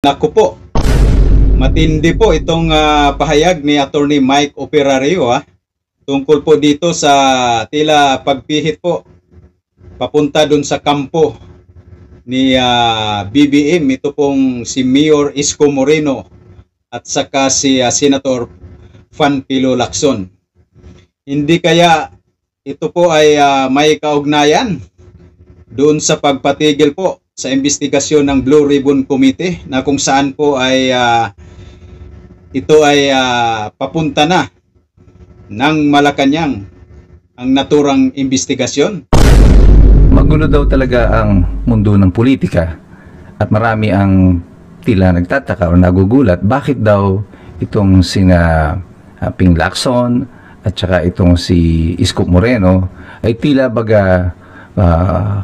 Naku po, matindi po itong pahayag ni Attorney Mike Operario tungkol po dito sa tila pagpihit po papunta dun sa kampo ni BBM. Ito pong si Mayor Isko Moreno at saka si Senator Fanfilo Lacson. Hindi kaya ito po ay may kaugnayan doon sa pagpatigil po sa investigasyon ng Blue Ribbon Committee na kung saan po ay ito ay papunta na ng Malacanang ang naturang investigasyon. Magulo daw talaga ang mundo ng politika at marami ang tila nagtataka o nagugulat bakit daw itong sina Ping Lacson at saka itong si Isko Moreno ay tila baga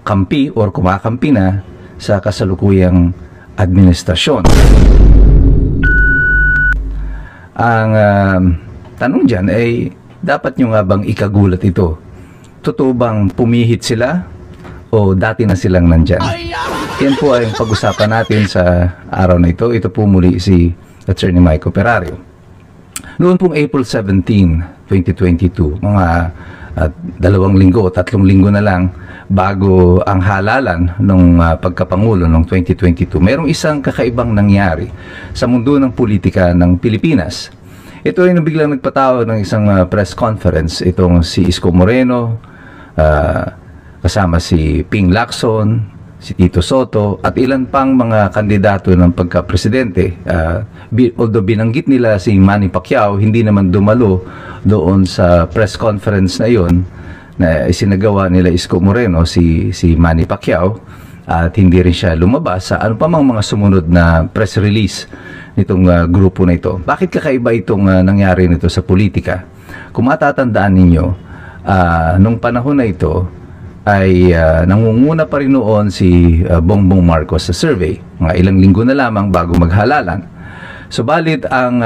kampi or kumakampi na sa kasalukuyang administrasyon. Ang tanong dyan ay dapat nyo nga bang ikagulat ito? Totoo bang pumihit sila o dati na silang nandyan? Yan po ay ang pag-usapan natin sa araw na ito. Ito po muli si Attorney Mike Operario. Noon pong April 17, 2022, mga 2 linggo o 3 linggo na lang bago ang halalan ng pagkapangulo ng 2022, mayroong isang kakaibang nangyari sa mundo ng politika ng Pilipinas. Ito ay biglang nagpatawag ng isang press conference itong si Isko Moreno, kasama si Ping Lacson, si Tito Soto at ilan pang mga kandidato ng pagka-presidente. Although binanggit nila si Manny Pacquiao, hindi naman dumalo doon sa press conference na yon na isinagawa nila Isko Moreno, si Manny Pacquiao, at hindi rin siya lumabas sa ano pa mang mga sumunod na press release nitong grupo na ito. Bakit kakaiba itong nangyari nito sa politika? Kung matatandaan ninyo, nung panahon na ito ay nangunguna pa rin noon si Bongbong Marcos sa survey, mga ilang linggo na lamang bago maghalalan. Subalit ang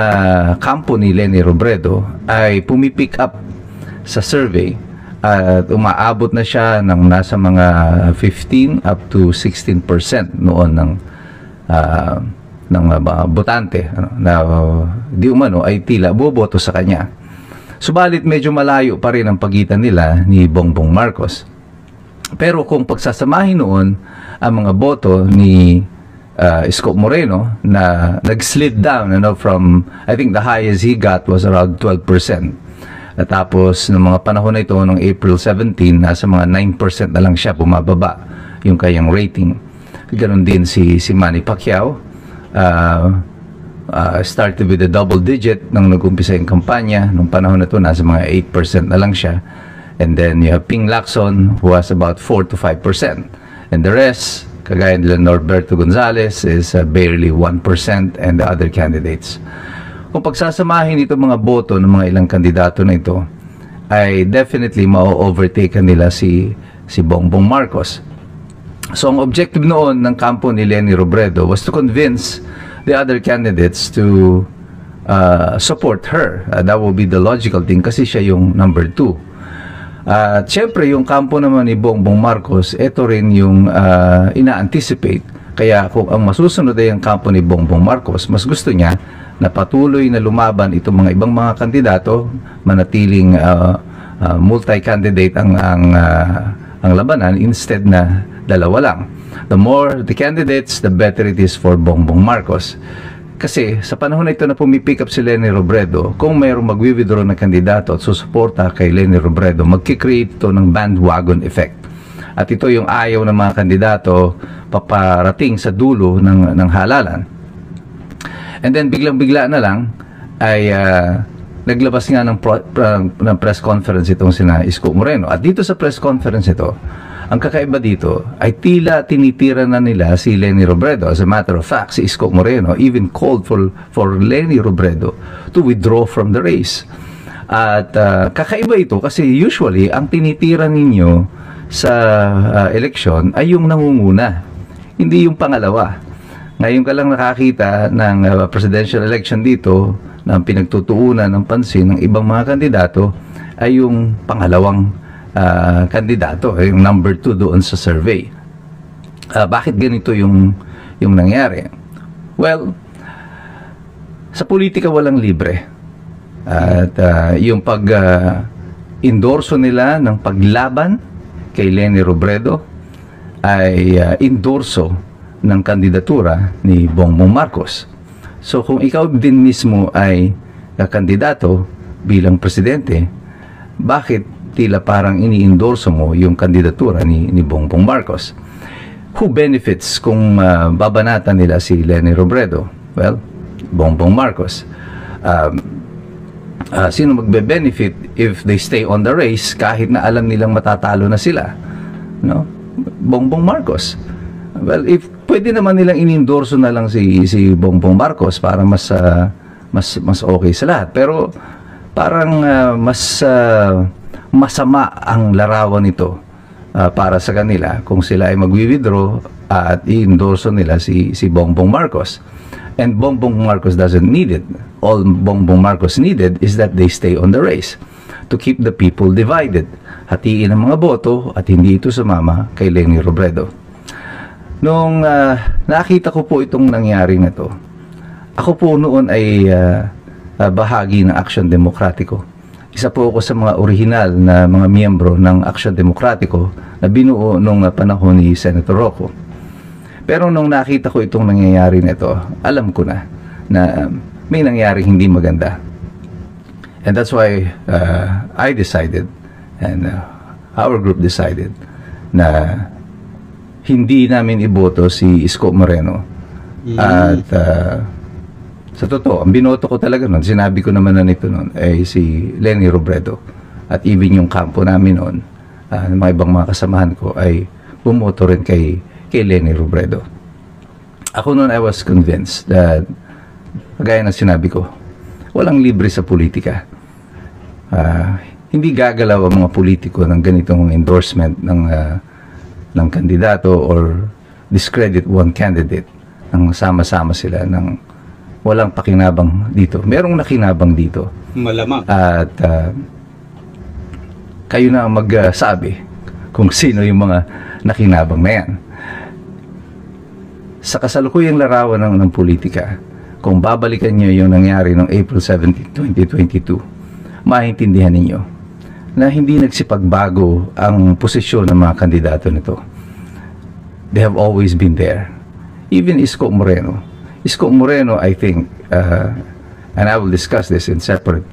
kampo ni Leni Robredo ay pumipick up sa survey at umaabot na siya ng nasa mga 15 up to 16% noon ng botante na di umano ay tila boboto sa kanya. Subalit medyo malayo pa rin ang pagitan nila ni Bongbong Marcos. Pero kung pagsasamahin noon ang mga boto ni Isko Moreno na nag-slid down from, I think the highest he got was around 12%. At tapos ng mga panahon na ito, noong April 17, nasa mga 9% na lang siya bumababa yung kayang rating. Ganon din si Manny Pacquiao. Started with a double digit nang nag-umpisa yung kampanya. Nung panahon na ito, nasa mga 8% na lang siya. And then you have Ping Lacson, who has about 4 to 5%. And the rest, kagaya nila Norberto Gonzales, is barely 1%, and the other candidates. Kung pagsasamahin ito mga boto ng mga ilang kandidato na ito, ay definitely ma-overtake nila si Bongbong Marcos. So ang objective noon ng kampo ni Leni Robredo was to convince the other candidates to support her. That would be the logical thing kasi siya yung number 2. At syempre yung kampo naman ni Bongbong Marcos, ito rin yung ina-anticipate. Kaya kung ang masusunod ay ang kampo ni Bongbong Marcos, mas gusto niya na patuloy na lumaban itong mga ibang mga kandidato, manatiling multi-candidate ang labanan instead na dalawa lang. The more the candidates, the better it is for Bongbong Marcos. Kasi sa panahon na ito na pumipick up si Leni Robredo, kung mayroong mag-withdraw na kandidato at susuporta kay Leni Robredo, magkikreate ito ng bandwagon effect. At ito yung ayaw ng mga kandidato paparating sa dulo ng halalan. And then biglang-bigla na lang ay naglabas nga ng press conference itong sina Isko Moreno. At dito sa press conference ito, ang kakaiba dito ay tila tinitira na nila si Leni Robredo. As a matter of fact, si Isko Moreno even called for Leni Robredo to withdraw from the race. At kakaiba ito kasi usually ang tinitira ninyo sa eleksyon ay yung nangunguna, hindi yung pangalawa. Ngayon ka lang nakakita ng presidential election dito na pinagtutuunan ng pansin ng ibang mga kandidato ay yung pangalawang kandidato, yung number 2 doon sa survey. Bakit ganito yung nangyari? Well, sa politika walang libre. At yung pag-endorso nila ng paglaban kay Leni Robredo ay endorso ng kandidatura ni Bongbong Marcos. So kung ikaw din mismo ay kandidato bilang presidente, bakit tila parang iniendorso mo yung kandidatura ni Bongbong Marcos? Who benefits kung babanatan nila si Leni Robredo? Well, Bongbong Marcos. Sino magbe-benefit if they stay on the race kahit na alam nilang matatalo na sila? No? Bongbong Marcos. Well, if pwede naman nilang inendorso na lang si Bongbong Marcos para mas okay sa lahat. Pero parang masama ang larawan nito para sa kanila kung sila ay magwi-withdraw at i-endorso nila si Bongbong Marcos. And Bongbong Marcos doesn't need it. All Bongbong Marcos needed is that they stay on the race to keep the people divided. Hatiin ang mga boto at hindi ito sumama kay Leni Robredo. Nung nakita ko po itong nangyari na to, ako po noon ay bahagi ng Aksyon Demokratiko. Isa po ako sa mga orihinal na mga miyembro ng Aksyon Demokratiko na binuo nung panahon ni Senator Rocco. Pero nung nakita ko itong nangyayari nito, alam ko na may nangyaring hindi maganda. And that's why I decided and our group decided na hindi namin iboto si Isko Moreno. At sa totoo, ang binoto ko talaga noon, sinabi ko naman na nito noon, ay si Leni Robredo. At even yung kampo namin noon, ng mga ibang mga kasamahan ko, ay bumoto rin kay Leni Robredo. Ako noon, I was convinced that, kagaya na sinabi ko, walang libre sa politika. Hindi gagalaw ang mga politiko ng ganitong endorsement ng kandidato or discredit one candidate nang sama-sama sila ng walang pakinabang dito. Merong nakinabang dito. Malamang. At kayo na magsabi kung sino yung mga nakinabang na yan. Sa kasalukuyang larawan ng politika, kung babalikan nyo yung nangyari noong April 17, 2022, maintindihan ninyo na hindi nagsipagbago ang posisyon ng mga kandidato nito. They have always been there. Even Isko Moreno. Isko Moreno, I think, and I will discuss this in separate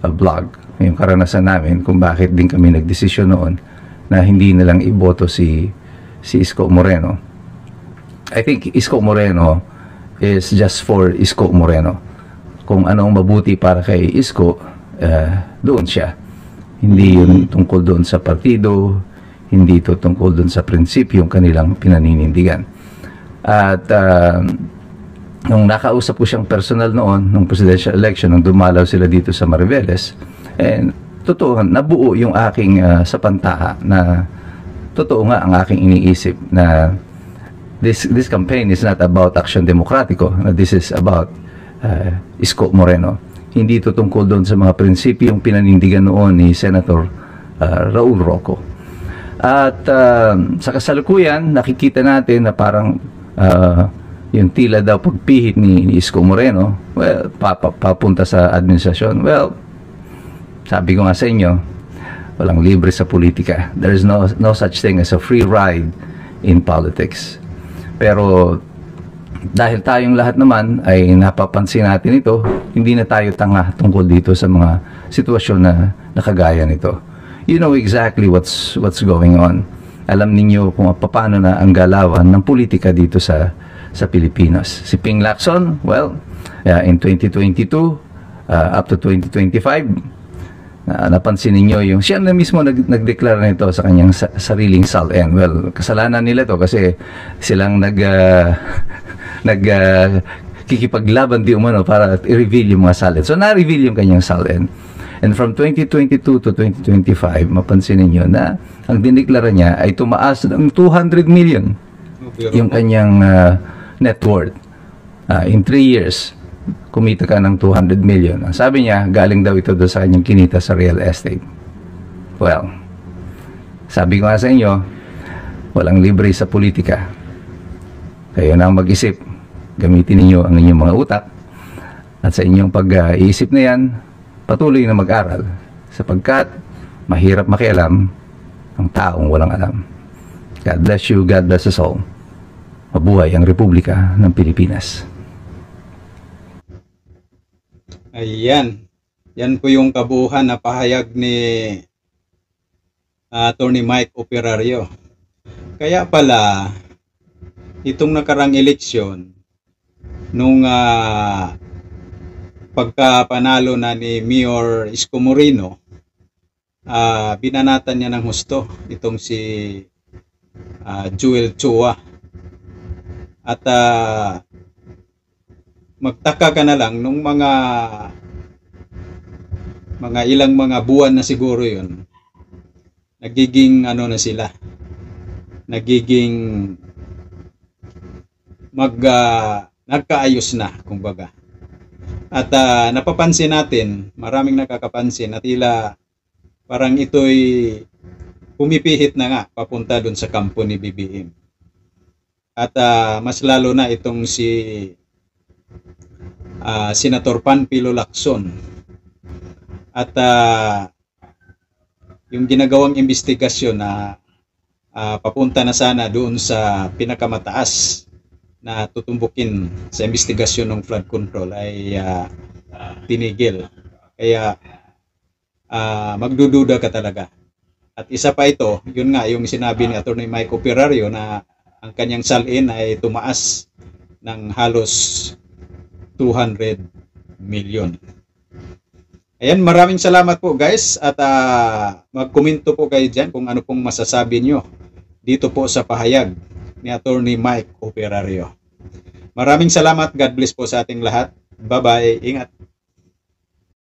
blog, yung karanasan namin kung bakit din kami nagdesisyon noon na hindi nilang iboto si Isko Moreno. I think Isko Moreno is just for Isko Moreno. Kung anong mabuti para kay Isko, doon siya. Hindi yun tungkol doon sa partido, hindi ito tungkol doon sa prinsipyo yung kanilang pinaninindigan. At nung nakausap ko siyang personal noon, nung presidential election, nung dumalaw sila dito sa Mariveles, and totoo, nabuo yung aking sapantaha na totoo nga ang aking iniisip na this campaign is not about Aksyon Demokratiko. This is about Isko Moreno. Hindi ito tungkol doon sa mga prinsipyong pinanindigan noon ni Senator Raul Rocco. At sa kasalukuyan, nakikita natin na parang yung tila daw pagpihit ni Isko Moreno, well, papunta sa administrasyon. Well, sabi ko nga sa inyo, walang libre sa politika. There is no such thing as a free ride in politics. Pero dahil tayong lahat naman ay napapansin natin ito, hindi na tayo tanga tungkol dito sa mga sitwasyon na nakagaya nito. You know exactly what's going on. Alam ninyo kung paano na ang galawan ng politika dito sa Pilipinas. Si Ping Lacson, well, in 2022 up to 2025, napansin ninyo yung siya na mismo nagdeklara nito sa kanyang sariling SALN. Well, kasalanan nila to kasi silang kikipaglaban di umano para i-reveal yung mga SALN. So na-reveal yung kanyang SALN. And from 2022 to 2025, mapansin ninyo na ang dineklara niya ay tumaas ng 200 million yung kanyang net worth. In 3 years, kumita ka ng 200 million. Ang sabi niya, galing daw ito doon sa kanyang kinita sa real estate. Well, sabi ko nga sa inyo, walang libre sa politika. Kayo na mag-isip. Gamitin ninyo ang inyong mga utak. At sa inyong pag-iisip na yan, patuloy na mag-aral. Sapagkat mahirap makialam ang taong walang alam. God bless you, God bless us all. Mabuhay ang Republika ng Pilipinas. Ayan. Yan po yung kabuuan na pahayag ni Attorney Mike Operario. Kaya pala, itong nakarang eleksyon, nung pagkapanalo na ni Mayor Isko Moreno, binanatan niya ng husto itong si Joel Chua. At magtaka ka na lang nung mga ilang mga buwan na siguro yun, nagiging ano na sila, nagiging nagkaayos na, kumbaga. At napapansin natin, maraming nakakapansin na tila parang ito'y pumipihit na nga papunta dun sa kampo ni BBM. At mas lalo na itong si Senator Panfilo Lacson. At yung ginagawang investigasyon na papunta na sana doon sa pinakamataas na tutumbukin sa investigasyon ng flood control ay tinigil. Kaya magdududa ka talaga. At isa pa ito, yun nga yung sinabi ni Attorney Mike Operario na ang kanyang salin ay tumaas ng halos 200 million. Ayan, maraming salamat po guys, at magkomento po kayo dyan kung ano pong masasabi nyo dito po sa pahayag ni Attorney Mike Operario. Maraming salamat, God bless po sa ating lahat. Bye-bye, ingat.